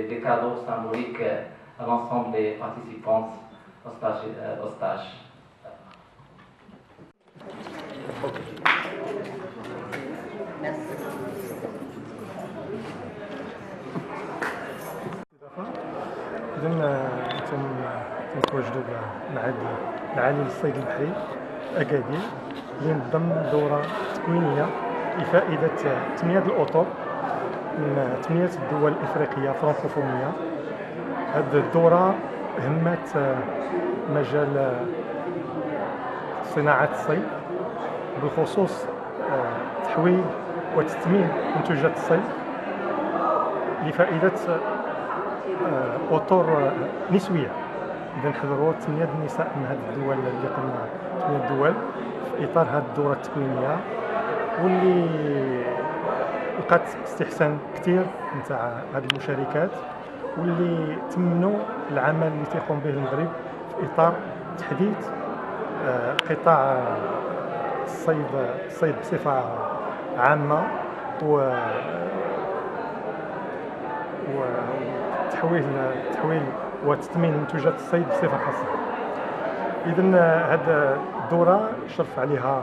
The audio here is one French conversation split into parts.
des cadeaux symboliques à l'ensemble des participants au stage. إذن تنتواجدوا معهد العالي للصيد البحري أكادير اللي نظم دورة تكوينية لفائدة 8 الأطر من 8 الدول الإفريقية فرانكوفونية. هذه الدورة همت مجال صناعة الصيد، بالخصوص تحويل وتثمين منتوجات الصيد لفائدة أطر نسوية. إذا حضروا 8 النساء من هذه الدول اللي قلنا 8 دول في إطار هذه الدورة التكوينية، واللي لقات استحسان كثير نتاع هذه المشاركات، واللي تمنوا العمل اللي تيقوم به المغرب في إطار تحديث قطاع الصيد بصفة عامة وتحويل وتثمين منتوجات الصيد بصفة خاصة. إذن هذه الدورة شرف عليها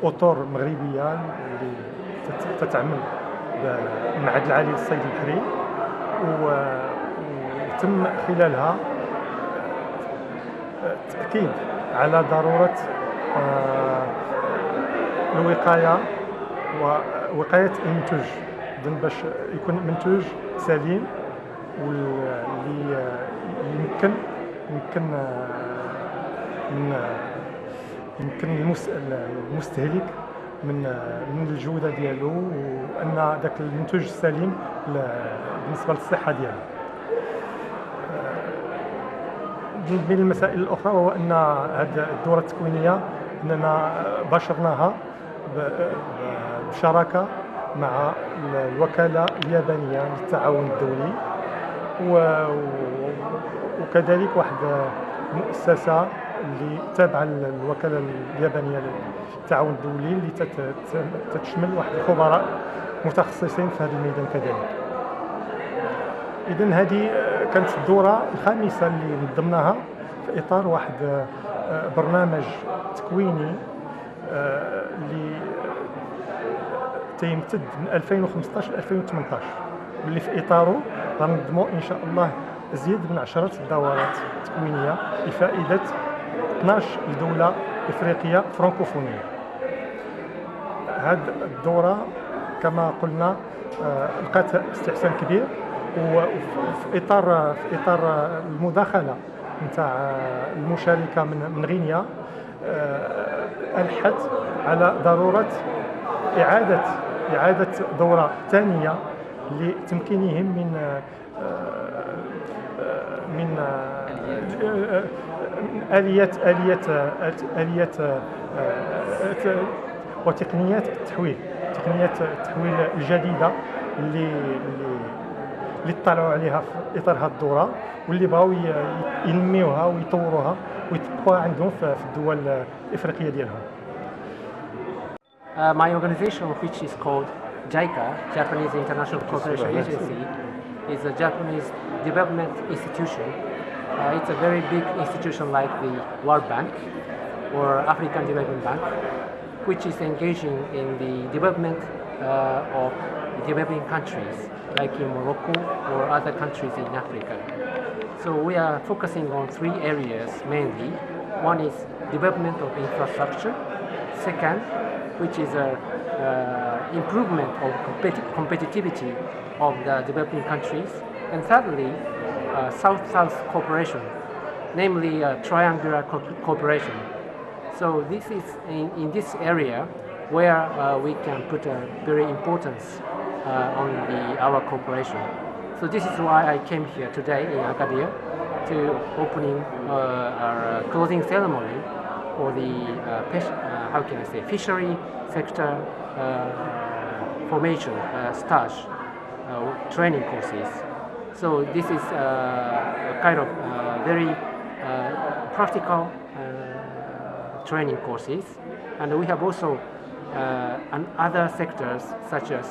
أطر مغربية اللي تتعمل بالمعهد العالي للصيد البحري، وتم خلالها التأكيد على ضرورة الوقاية ووقاية المنتوج باش يكون منتوج سليم واللي يمكن المستهلك من الجودة ديالو، وأن ذاك المنتوج السليم بالنسبة للصحة ديالو. من المسائل الأخرى هو أن هذه الدورة التكوينية أننا باشرناها بشراكة مع الوكالة اليابانية للتعاون الدولي، وكذلك واحد مؤسسة اللي تابعة للوكالة اليابانية للتعاون الدولي اللي تتشمل واحد الخبراء متخصصين في هذا الميدان كذلك. إذن هذه كانت الدورة الخامسة اللي نظمناها في إطار واحد برنامج تكويني اللي تيمتد من 2015 ل 2018، واللي في إطاره غنظموا إن شاء الله أزيد من 10 دورات تكوينية لفائدة 12 دولة إفريقية فرانكوفونية. هذه الدورة كما قلنا لقات استحسان كبير، وفي إطار المداخلة نتاع المشاركة من غينيا ألحت على ضرورة إعادة دورة ثانية لتمكينهم من آليات وتقنيات التحويل الجديدة اللي اطلعوا عليها في إطار هذه الدورة، واللي بغاو ينميوها ويطوروها ويطبقوها عندهم في الدول الإفريقية ديالهم. My organization, which is called JICA, Japanese International Cooperation Agency, is a Japanese development institution. It's a very big institution like the World Bank or African Development Bank, which is engaging in the development of developing countries like in Morocco or other countries in Africa. So we are focusing on 3 areas mainly. One is development of infrastructure. Second, which is improvement of competitivity of the developing countries. And thirdly, South-South cooperation, namely triangular cooperation. So this is in this area where we can put a very importance on our cooperation. So this is why I came here today in Agadir to opening our closing ceremony for the fishery sector formation stage training courses. So this is a kind of very practical training courses, and we have also and other sectors such as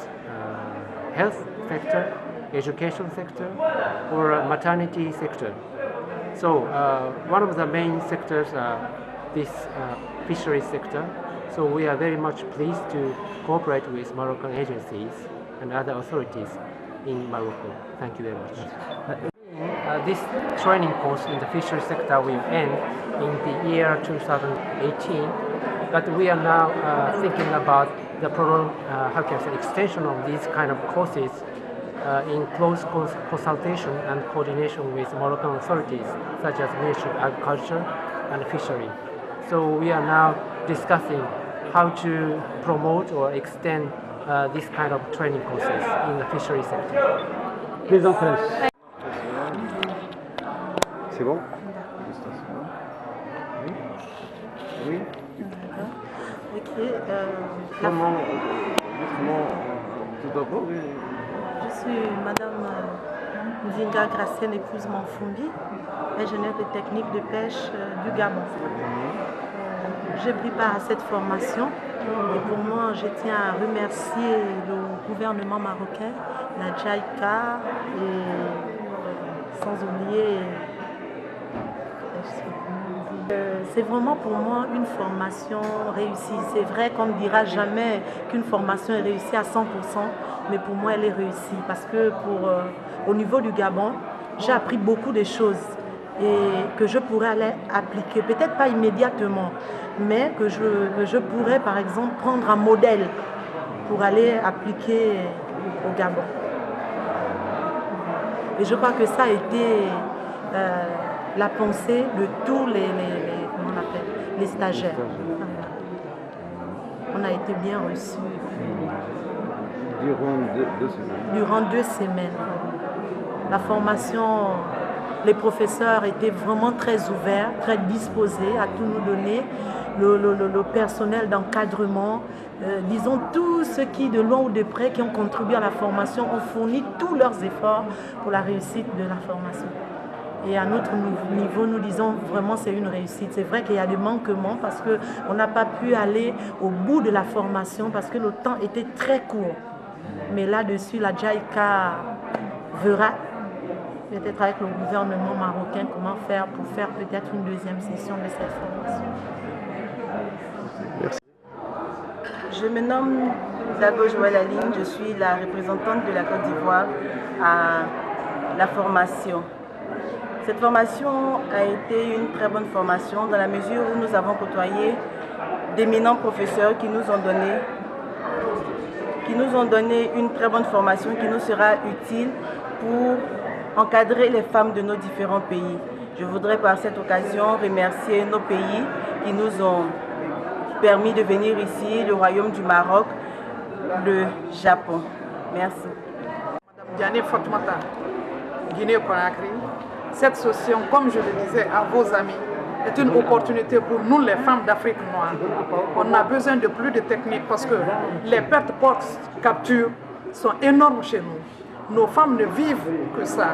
health sector education sector or maternity sector. So one of the main sectors are this fisheries sector. So we are very much pleased to cooperate with Moroccan agencies and other authorities in Morocco. Thank you very much. This training course in the fisheries sector will end in the year 2018, but we are now thinking about the extension of these kind of courses in close consultation and coordination with Moroccan authorities such as Ministry of Agriculture and Fishery. So we are now discussing how to promote or extend this kind of training courses in the fishery sector. Please en French. C'est bon? Oui. Oui. Ok. Comment, tout d'abord, Je suis Madame Ndinga Gracienne, épouse Manfumbi, ingénieure de technique de pêche du Gabon. J'ai pris part à cette formation et pour moi, je tiens à remercier le gouvernement marocain, la JICA et sans oublier. C'est vraiment pour moi une formation réussie. C'est vrai qu'on ne dira jamais qu'une formation est réussie à 100%, mais pour moi elle est réussie parce que au niveau du Gabon, j'ai appris beaucoup de choses et que je pourrais aller appliquer, peut-être pas immédiatement, mais que je pourrais par exemple prendre un modèle pour aller appliquer au Gabon. Et je crois que ça a été la pensée de tous les stagiaires. On a été bien reçus. Durant 2 semaines. La formation, les professeurs étaient vraiment très ouverts, très disposés à tout nous donner. Le personnel d'encadrement, disons tous ceux qui, de loin ou de près, qui ont contribué à la formation, ont fourni tous leurs efforts pour la réussite de la formation. Et à notre niveau, nous disons vraiment c'est une réussite. C'est vrai qu'il y a des manquements parce qu'on n'a pas pu aller au bout de la formation parce que le temps était très court. Mais là-dessus, la JICA verra peut-être avec le gouvernement marocain comment faire pour faire peut-être une deuxième session de cette formation. Merci. Je me nomme Dago Joël Aline, je suis la représentante de la Côte d'Ivoire à la formation. Cette formation a été une très bonne formation dans la mesure où nous avons côtoyé d'éminents professeurs qui nous ont donné une très bonne formation qui nous sera utile pour encadrer les femmes de nos différents pays. Je voudrais par cette occasion remercier nos pays qui nous ont permis de venir ici, le Royaume du Maroc, le Japon. Merci. Madame Diane Fatoumata, Guinée-Conakry. Cette session, comme je le disais à vos amis, est une opportunité pour nous les femmes d'Afrique noire. On a besoin de plus de techniques parce que les pertes post-capture sont énormes chez nous. Nos femmes ne vivent que ça,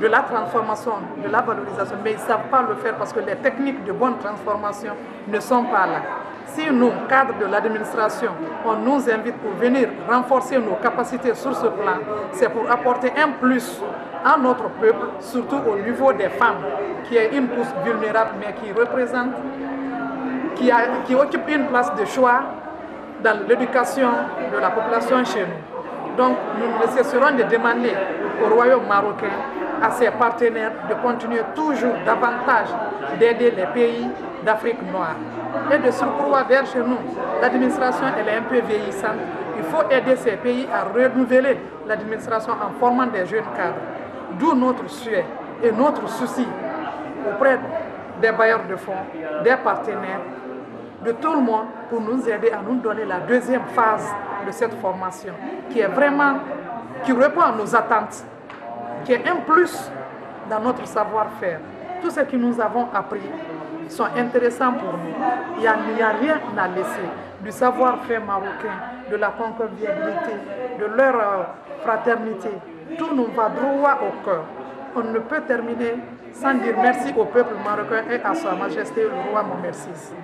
de la transformation, de la valorisation, mais ils ne savent pas le faire parce que les techniques de bonne transformation ne sont pas là. Si nous, cadres de l'administration, on nous invite pour venir renforcer nos capacités sur ce plan, c'est pour apporter un plus à notre peuple, surtout au niveau des femmes, qui est une couche vulnérable, mais qui représente, qui occupe une place de choix dans l'éducation de la population chez nous. Donc, nous ne cesserons de demander au Royaume marocain, à ses partenaires, de continuer toujours davantage d'aider les pays d'Afrique noire. Et de surcroît vers chez nous, l'administration elle est un peu vieillissante. Il faut aider ces pays à renouveler l'administration en formant des jeunes cadres. D'où notre souhait et notre souci auprès des bailleurs de fonds, des partenaires, de tout le monde pour nous aider à nous donner la deuxième phase de cette formation qui est vraiment, qui répond à nos attentes, qui est un plus dans notre savoir-faire. Tout ce que nous avons appris sont intéressants pour nous. Il n'y a rien à laisser du savoir-faire marocain, de la convivialité, de leur fraternité. Tout nous va droit au cœur. On ne peut terminer sans dire merci au peuple marocain et à Sa Majesté le roi Mohammed VI.